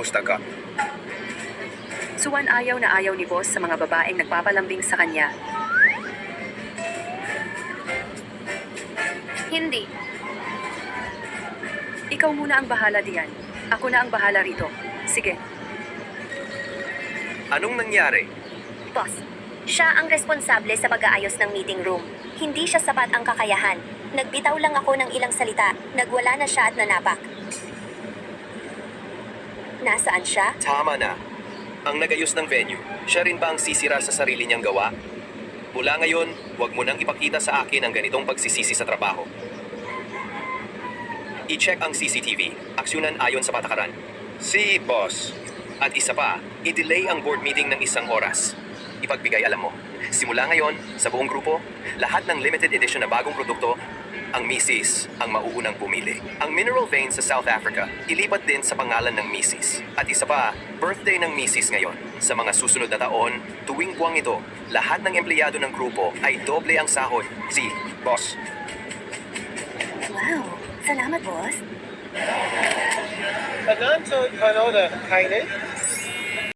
Costa Cup. Suwan ayaw na ayaw ni boss sa mga babaeng nagpapalambing sa kanya. Hindi. Ikaw muna ang bahala diyan. Ako na ang bahala rito. Sige. Anong nangyari? Boss, siya ang responsable sa pag-aayos ng meeting room. Hindi siya sapat ang kakayahan. Nagbitaw lang ako ng ilang salita. Nagwala na siya at nanapak. Nasaan siya? Tama na. Ang nagayos ng venue, siya rin ba ang sisira sa sarili niyang gawa? Mula ngayon, huwag mo nang ipakita sa akin ang ganitong pagsisisi sa trabaho. I-check ang CCTV. Aksyonan ayon sa patakaran. Si boss. At isa pa, i-delay ang board meeting ng 1 oras. Ipagbigay alam mo. Simula ngayon, sa buong grupo, lahat ng limited edition na bagong produkto, ang Misis ang mauunang pumili. Ang mineral vein sa South Africa, ilipat din sa pangalan ng Misis. At isa pa, birthday ng Misis ngayon. Sa mga susunod na taon, tuwing buwang ito, lahat ng empleyado ng grupo ay doble ang sahod. Si boss. Wow, salamat boss. Anong